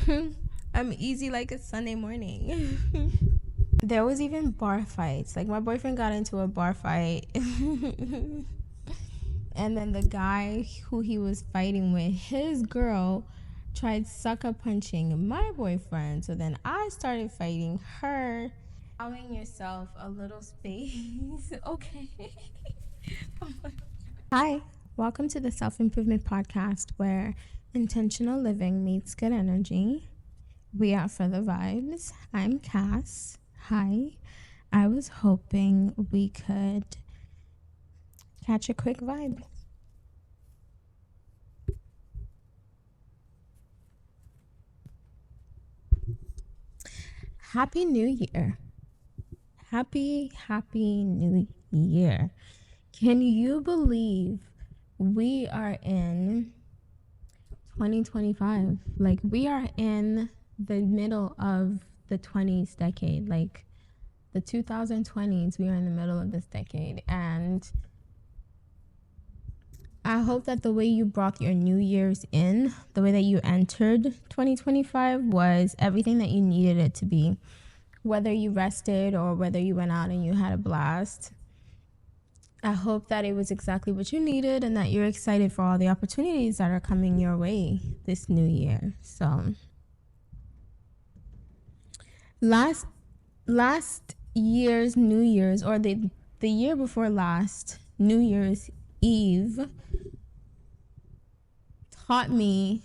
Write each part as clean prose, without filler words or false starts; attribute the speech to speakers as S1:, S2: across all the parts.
S1: I'm easy like a Sunday morning. There was even bar fights. Like my boyfriend got into a bar fight. And then the guy who he was fighting with, his girl tried sucker punching my boyfriend. So then I started fighting her. Allowing yourself a little space. Okay. Hi, welcome to the Self Improvement Podcast where intentional living meets good energy. We are for the vibes. I'm Cass. Hi. I was hoping we could catch a quick vibe. Happy New Year. Happy New Year. Can you believe we are in 2025? Like, we are in the middle of the 20s decade. Like, the 2020s, we are in the middle of this decade. And I hope that the way you brought your New Year's in, the way that you entered 2025 was everything that you needed it to be. Whether you rested or whether you went out and you had a blast, I hope that it was exactly what you needed and that you're excited for all the opportunities that are coming your way this new year. So last year's New Year's, or the year before last, New Year's Eve, taught me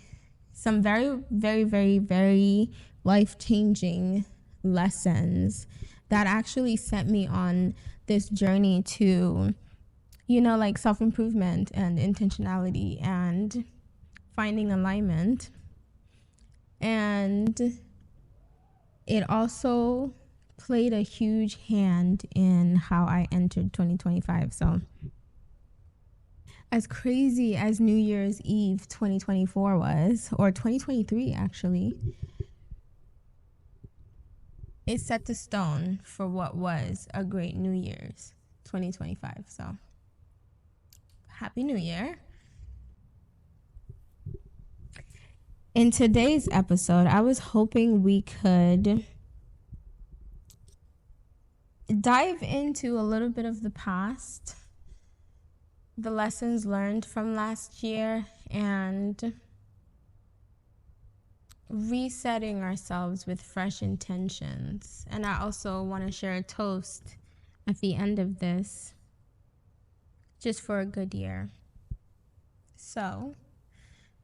S1: some very, very, very, very life-changing lessons that actually sent me on this journey to, like self-improvement and intentionality and finding alignment. And it also played a huge hand in how I entered 2025. So as crazy as New Year's Eve 2024 was, or 2023 actually, it set the stone for what was a great New Year's 2025. So Happy New Year. In today's episode, I was hoping we could dive into a little bit of the past, the lessons learned from last year, and resetting ourselves with fresh intentions. And I also want to share a toast at the end of this, just for a good year. So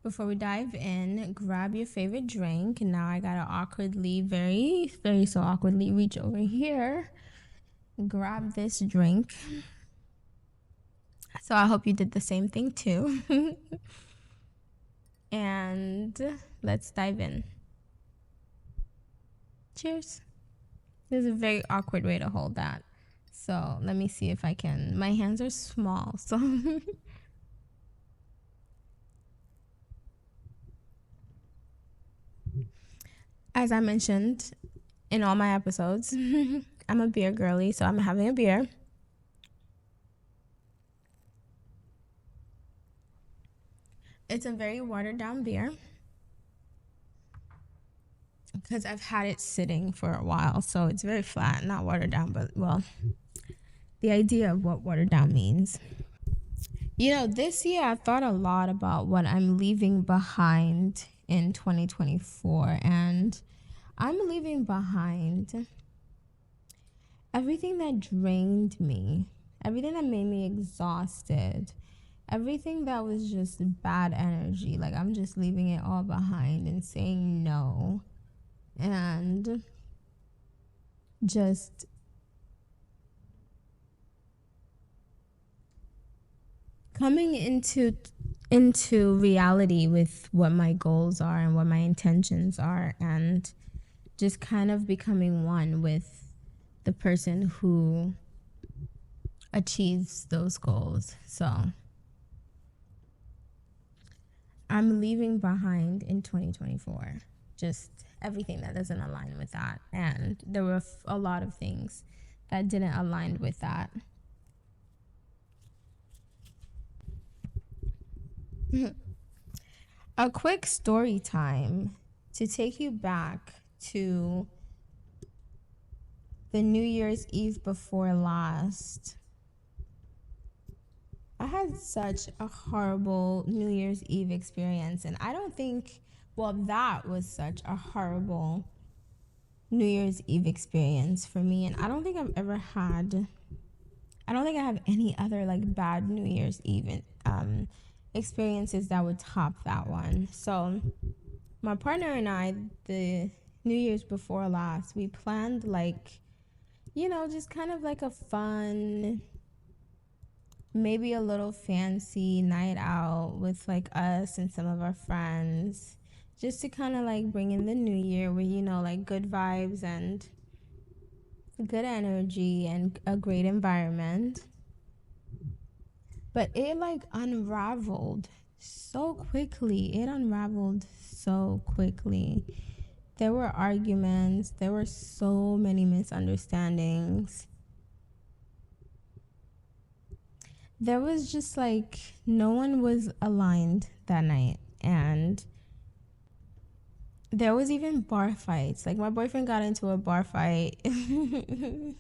S1: before we dive in, grab your favorite drink. Now I gotta awkwardly, very, very so awkwardly reach over here, grab this drink. So I hope you did the same thing too. And let's dive in. Cheers. There's a very awkward way to hold that. So let me see if I can. My hands are small, so. As I mentioned in all my episodes, I'm a beer girly, so I'm having a beer. It's a very watered down beer because I've had it sitting for a while, so it's very flat, not watered down, but well, the idea of what watered down means. This year I've thought a lot about what I'm leaving behind in 2024, and I'm leaving behind everything that drained me, everything that made me exhausted, everything that was just bad energy. Like, I'm just leaving it all behind and saying no, and just coming into reality with what my goals are and what my intentions are, and just kind of becoming one with the person who achieves those goals. So I'm leaving behind in 2024 just everything that doesn't align with that, and there were a lot of things that didn't align with that. A quick story time. to take you back to the New Year's Eve before last. I had such a horrible New Year's Eve experience, and I don't think, well, that was such a horrible New Year's Eve experience for me, and I don't think I've ever had, I don't think I have any other like bad New Year's Eve experiences that would top that one. So, my partner and I, the New Year's before last, we planned like, just kind of like a fun, maybe a little fancy night out with like us and some of our friends, just to kind of like bring in the new year with, like good vibes and good energy and a great environment. But it like unraveled so quickly. It unraveled so quickly. There were arguments, there were so many misunderstandings. There was just like no one was aligned that night, and there was even bar fights. Like my boyfriend got into a bar fight and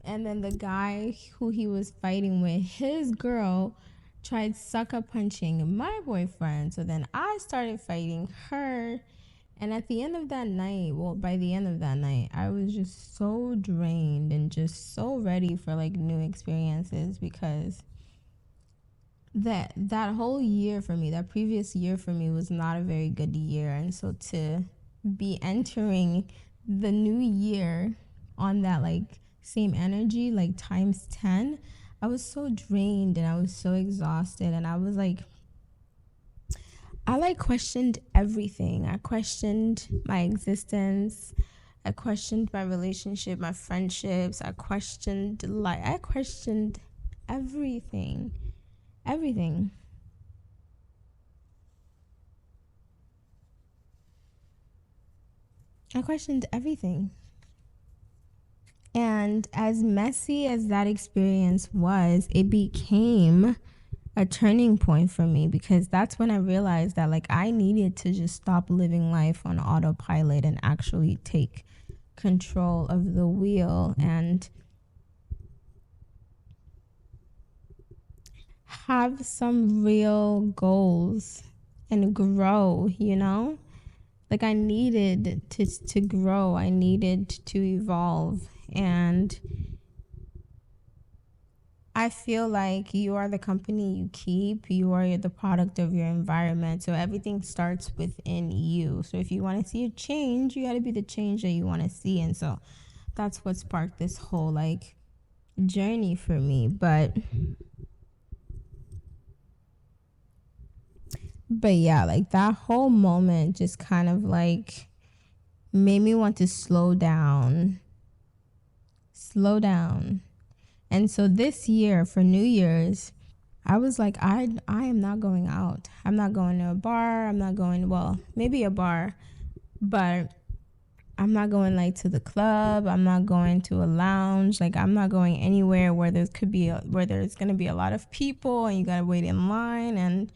S1: then the guy who he was fighting with, his girl tried sucker punching my boyfriend. So then I started fighting her. And at the end of that night, by the end of that night, I was just so drained and just so ready for like new experiences, because that whole year for me, that previous year for me, was not a very good year. And so to be entering the new year on that like same energy, like times 10, I was so drained and I was so exhausted, and I was like, I like questioned everything. I questioned my existence. I questioned my relationship, my friendships. I questioned everything. Everything. I questioned everything. And as messy as that experience was, it became a turning point for me, because that's when I realized that like I needed to just stop living life on autopilot and actually take control of the wheel and have some real goals and grow, Like I needed to grow. I needed to evolve. And I feel like you are the company you keep. You are the product of your environment. So everything starts within you. So if you want to see a change, you got to be the change that you want to see. And so that's what sparked this whole like journey for me. But yeah, like that whole moment just kind of like made me want to slow down. And so this year for New Year's, I was like, I am not going out. I'm not going to a bar. I'm not going, well, maybe a bar, but I'm not going like to the club. I'm not going to a lounge. Like I'm not going anywhere where there's going to be a lot of people and you got to wait in line. And,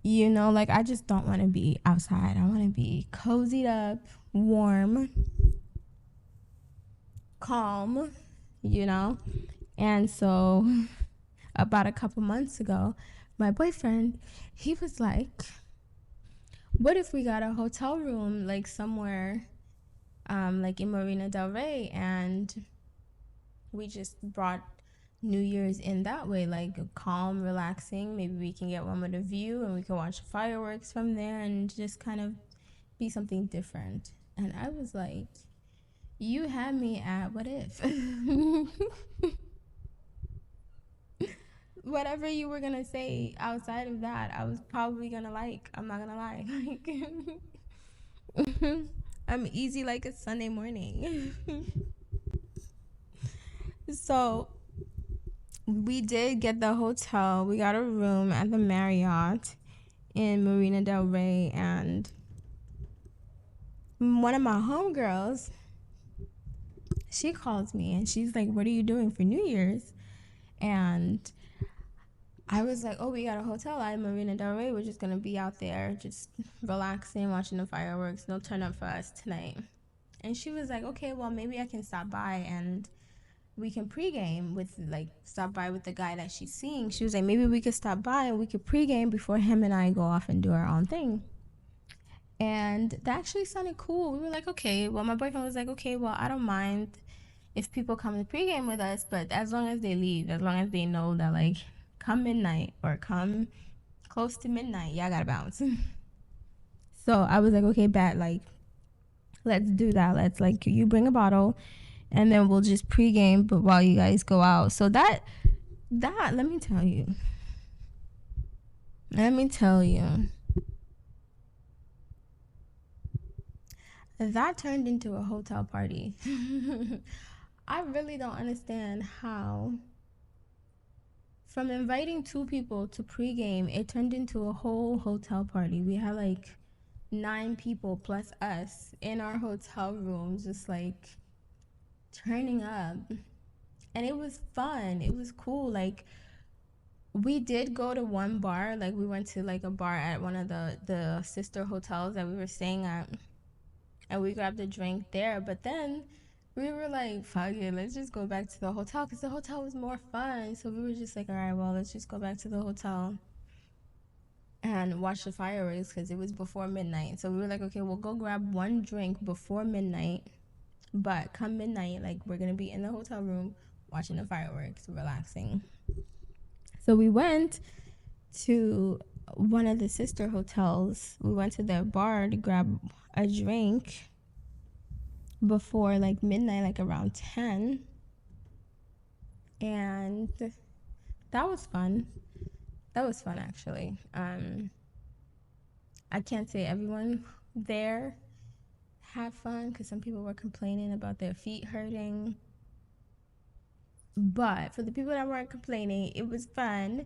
S1: like I just don't want to be outside. I want to be cozied up, warm, calm, And so about a couple months ago, my boyfriend, he was like, what if we got a hotel room like somewhere like in Marina Del Rey, and we just brought New Year's in that way, like calm, relaxing. Maybe we can get one with a view and we can watch fireworks from there and just kind of be something different. And I was like, you had me at what if? Whatever you were gonna say outside of that, I was probably gonna like. I'm not gonna lie. Like, I'm easy like a Sunday morning. So we did get the hotel. We got a room at the Marriott in Marina Del Rey, and one of my homegirls, she calls me and she's like, what are you doing for New Year's? And I was like, oh, we got a hotel at Marina Del Rey. We're just going to be out there, just relaxing, watching the fireworks. No turn up for us tonight. And she was like, okay, well, maybe I can stop by and we can pregame with, like, stop by with the guy that she's seeing. She was like, maybe we could stop by and we could pregame before him and I go off and do our own thing. And that actually sounded cool. We were like, okay. Well, my boyfriend was like, okay, well, I don't mind if people come to pregame with us, but as long as they leave, as long as they know that, like, come midnight or come close to midnight, y'all gotta bounce. So I was like, okay, bet, like, let's do that. Let's, like, you bring a bottle and then we'll just pregame, but while you guys go out. So that let me tell you, that turned into a hotel party. I really don't understand how, from inviting two people to pregame, it turned into a whole hotel party. We had like 9 people plus us in our hotel room, just like turning up. And it was fun. It was cool. Like, we did go to one bar. Like, we went to like a bar at one of the sister hotels that we were staying at, and we grabbed a drink there. But then we were like, fuck it, let's just go back to the hotel because the hotel was more fun. So we were just like, all right, well, let's just go back to the hotel and watch the fireworks because it was before midnight. So we were like, okay, we'll go grab one drink before midnight, but come midnight, like, we're gonna be in the hotel room watching the fireworks, relaxing. So we went to one of the sister hotels. We went to their bar to grab a drink before like midnight, like around 10. And that was fun. That was fun, actually. I can't say everyone there had fun because some people were complaining about their feet hurting. But for the people that weren't complaining, it was fun.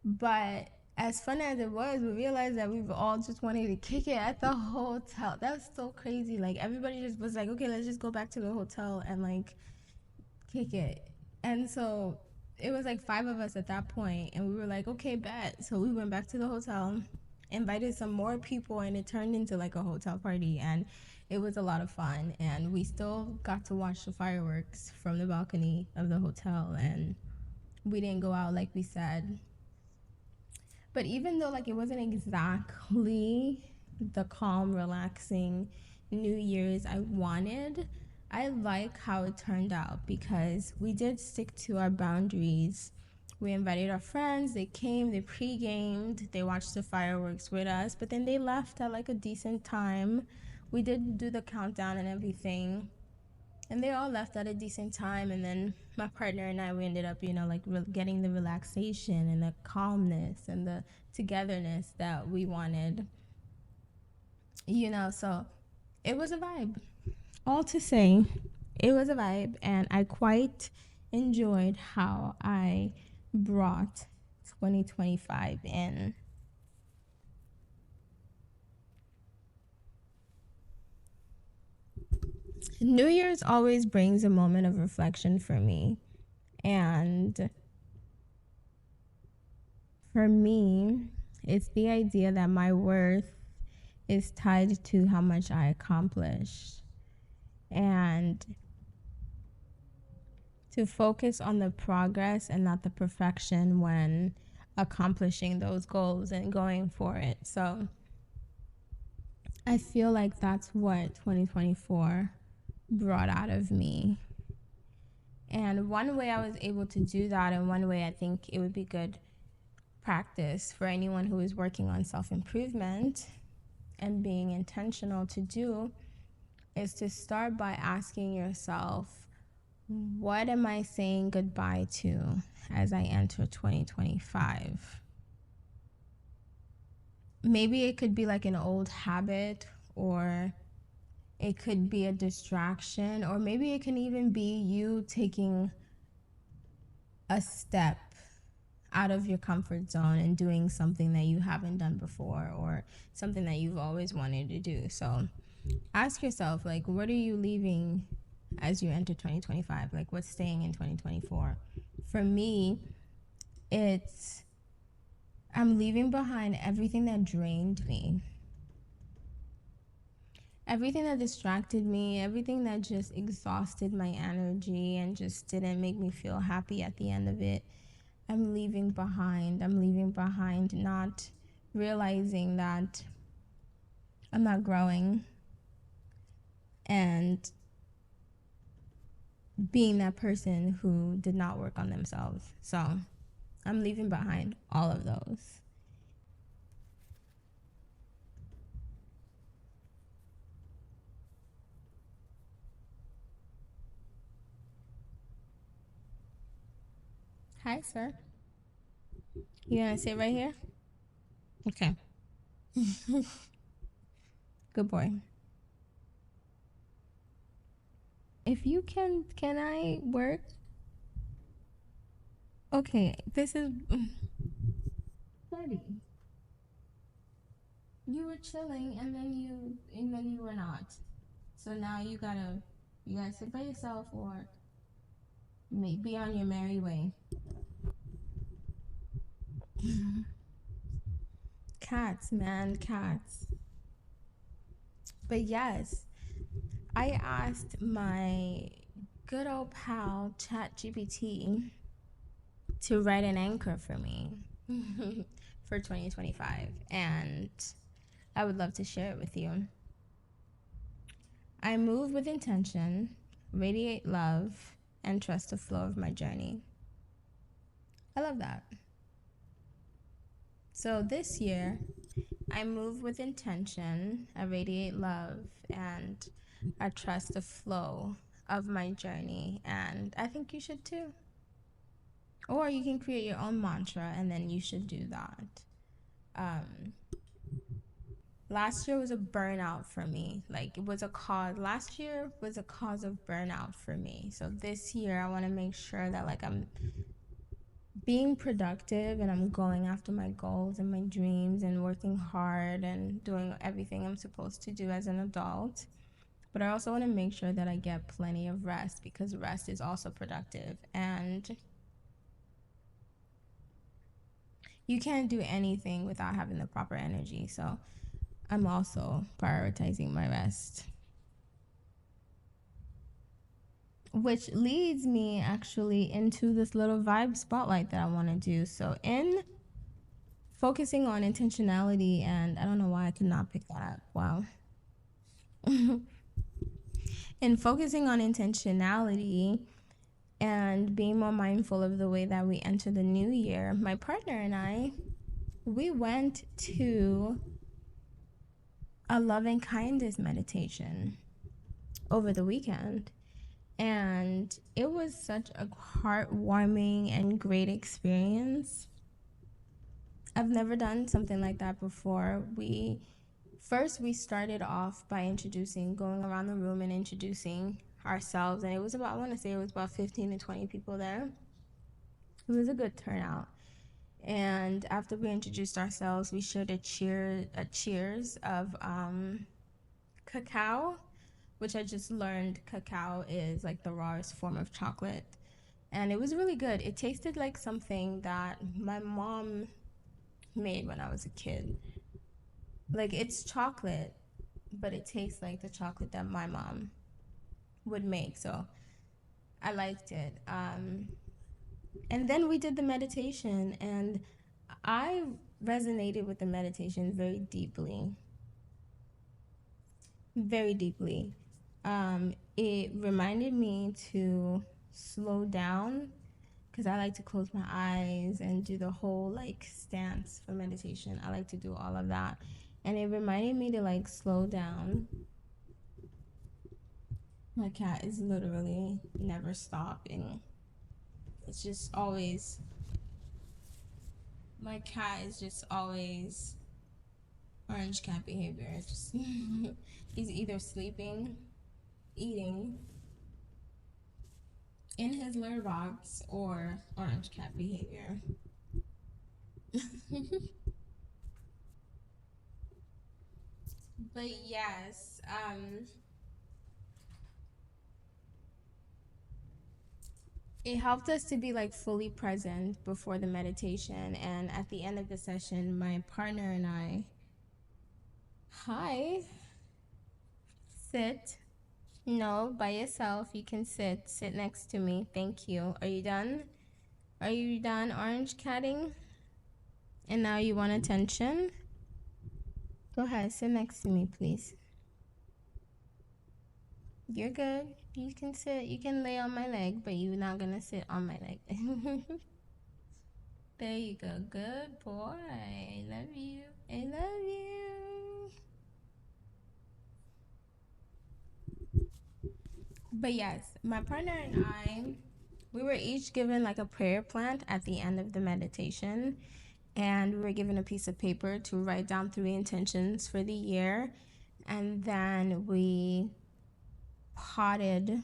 S1: But as fun as it was, we realized that we all just wanted to kick it at the hotel. That was so crazy. Like, everybody just was like, okay, let's just go back to the hotel and like kick it. And so it was like 5 of us at that point, and we were like, okay, bet. So we went back to the hotel, invited some more people, and it turned into like a hotel party, and it was a lot of fun. And we still got to watch the fireworks from the balcony of the hotel, and we didn't go out like we said. But even though like it wasn't exactly the calm, relaxing New Year's I wanted, I like how it turned out because we did stick to our boundaries. We invited our friends, they came, they pre-gamed, they watched the fireworks with us, but then they left at like a decent time. We did do the countdown and everything, and they all left at a decent time. And then my partner and I, we ended up, like getting the relaxation and the calmness and the togetherness that we wanted, so it was a vibe. All to say, it was a vibe, and I quite enjoyed how I brought 2025 in. New Year's always brings a moment of reflection for me. And for me, it's the idea that my worth is tied to how much I accomplish. And to focus on the progress and not the perfection when accomplishing those goals and going for it. So I feel like that's what 2024 brought out of me. And one way I was able to do that, and one way I think it would be good practice for anyone who is working on self-improvement and being intentional to do, is to start by asking yourself, what am I saying goodbye to as I enter 2025? Maybe it could be like an old habit, or it could be a distraction, or maybe it can even be you taking a step out of your comfort zone and doing something that you haven't done before, or something that you've always wanted to do. So ask yourself, like, what are you leaving as you enter 2025? Like, what's staying in 2024? For me, it's I'm leaving behind everything that drained me, everything that distracted me, everything that just exhausted my energy and just didn't make me feel happy at the end of it. I'm leaving behind. I'm leaving behind, not realizing that I'm not growing and being that person who did not work on themselves. So I'm leaving behind all of those. Hi, sir. You gonna sit right here? Okay. Good boy. If you can I work? Okay, this is Freddie. You were chilling and then you were not. So now you gotta sit by yourself or be on your merry way. Cats, man, cats. But yes, I asked my good old pal ChatGPT to write an anchor for me for 2025, and I would love to share it with you. I move with intention, radiate love, and trust the flow of my journey. I love that. So this year, I move with intention, I radiate love, and I trust the flow of my journey. And I think you should too. Or you can create your own mantra and then you should do that. Um, Last year was a burnout for me. Like it was a cause. Last year was a cause of burnout for me. So this year I want to make sure that like I'm being productive and I'm going after my goals and my dreams and working hard and doing everything I'm supposed to do as an adult. But I also want to make sure that I get plenty of rest because rest is also productive. And you can't do anything without having the proper energy. So I'm also prioritizing my rest. Which leads me actually into this little vibe spotlight that I want to do. So, in focusing on intentionality, and I don't know why I could not pick that up. Wow. In focusing on intentionality and being more mindful of the way that we enter the new year, my partner and I, we went to a loving kindness meditation over the weekend. And it was such a heartwarming and great experience. I've never done something like that before. We started off by going around the room and introducing ourselves, and it was about, I want to say it was about 15 to 20 people there. It was a good turnout. And after we introduced ourselves, we shared a cheers of cacao, which I just learned cacao is like the rawest form of chocolate. And it was really good. It tasted like something that my mom made when I was a kid. Like it's chocolate, but it tastes like the chocolate that my mom would make. So I liked it. And then we did the meditation, and I resonated with the meditation very deeply. Very deeply. It reminded me to slow down because I like to close my eyes and do the whole like stance for meditation. I like to do all of that. And it reminded me to like slow down. My cat is literally never stopping. It's just always, my cat is just always orange cat behavior. It's just, he's either sleeping, eating in his litter box, or orange cat behavior. But yes, It helped us to be like fully present before the meditation. And at the end of the session, my partner and I, hi, sit. No, by yourself. You can sit. Sit next to me. Thank you. Are you done? Are you done orange catting? And now you want attention? Go ahead. Sit next to me, please. You're good. You can sit. You can lay on my leg, but you're not going to sit on my leg. There you go. Good boy. I love you. I love you. But yes, my partner and I, we were each given like a prayer plant at the end of the meditation. And we were given a piece of paper to write down 3 intentions for the year. And then we planted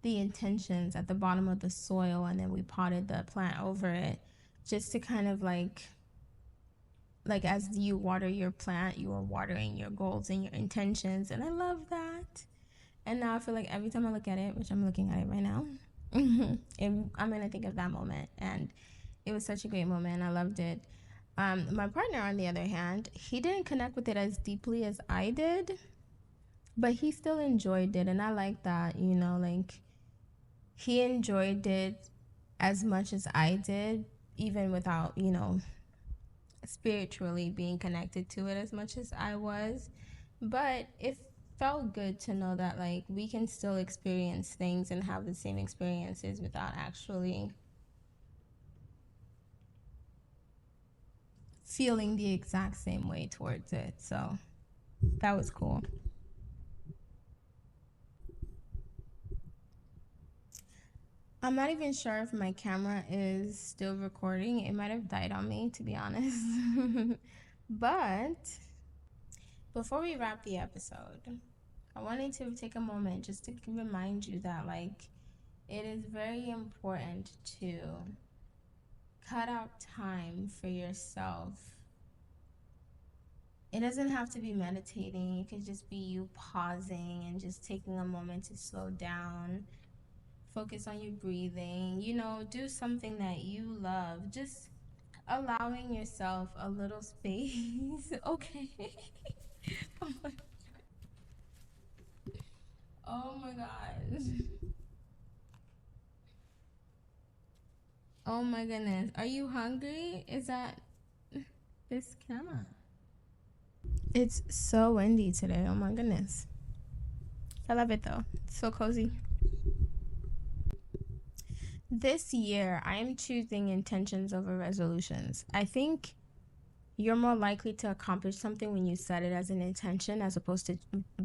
S1: the intentions at the bottom of the soil, and then we potted the plant over it just to kind of like as you water your plant, you are watering your goals and your intentions. And I love that. And now I feel like every time I look at it, which I'm looking at it right now, I'm going to think of that moment. And it was such a great moment. I loved it. My partner, on the other hand, he didn't connect with it as deeply as I did, but he still enjoyed it. And I like that, like he enjoyed it as much as I did, even without, spiritually being connected to it as much as I was. But it felt good to know that like we can still experience things and have the same experiences without actually feeling the exact same way towards it. So that was cool. I'm not even sure if my camera is still recording. It might have died on me, to be honest. But before we wrap the episode, I wanted to take a moment just to remind you that, like, it is very important to cut out time for yourself. It doesn't have to be meditating. It could just be you pausing and just taking a moment to slow down, focus on your breathing, do something that you love. Just allowing yourself a little space. Okay. Oh my, oh my gosh. Oh my goodness. Are you hungry? Is that this camera? It's so windy today. Oh my goodness. I love it though. It's so cozy. This year, I am choosing intentions over resolutions. I think you're more likely to accomplish something when you set it as an intention as opposed to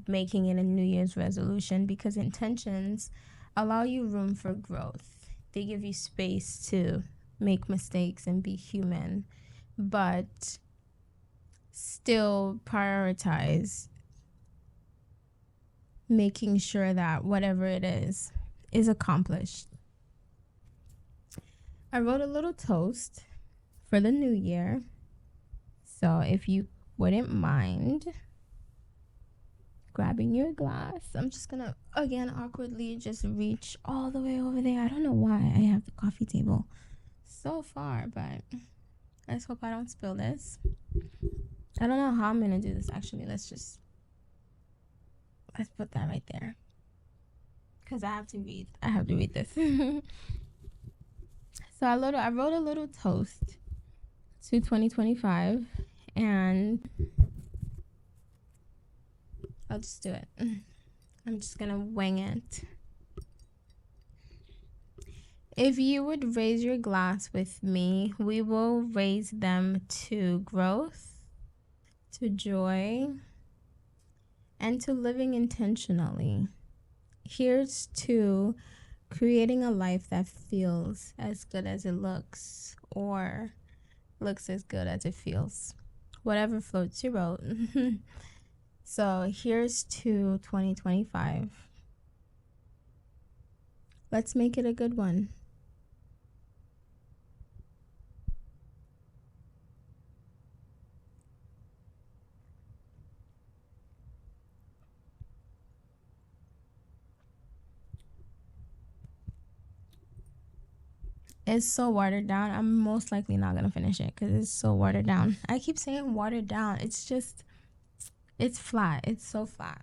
S1: making it a New Year's resolution, because intentions allow you room for growth. They give you space to make mistakes and be human, but still prioritize making sure that whatever it is accomplished. I wrote a little toast for the new year. So if you wouldn't mind grabbing your glass, I'm just gonna again awkwardly just reach all the way over there. I don't know why I have the coffee table so far, but let's hope I don't spill this. I don't know how I'm gonna do this actually. Let's put that right there, because I have to read this. So I wrote a little toast to 2025, and I'll just do it. I'm just gonna wing it. If you would raise your glass with me, we will raise them to growth, to joy, and to living intentionally. Here's to creating a life that feels as good as it looks, or looks as good as it feels. Whatever floats your boat. So here's to 2025. Let's make it a good one. It's so watered down. I'm most likely not gonna finish it because it's so watered down. I keep saying watered down. It's flat. It's so flat.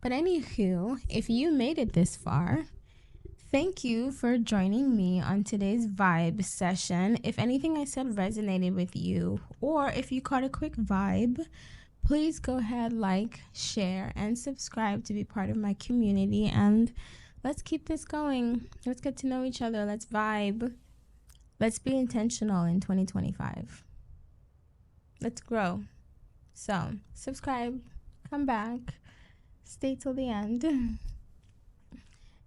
S1: But anywho, if you made it this far, thank you for joining me on today's vibe session. If anything I said resonated with you, or if you caught a quick vibe, please go ahead, like, share, and subscribe to be part of my community. And let's keep this going. Let's get to know each other. Let's vibe. Let's be intentional in 2025. Let's grow. So, subscribe, come back, stay till the end.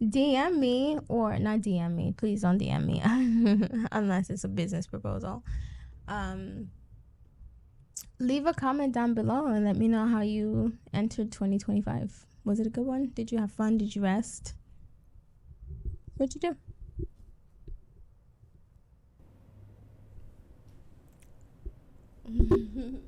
S1: DM me, or not DM me. Please don't DM me unless it's a business proposal. Leave a comment down below and let me know how you entered 2025. Was it a good one? Did you have fun? Did you rest? What'd you do?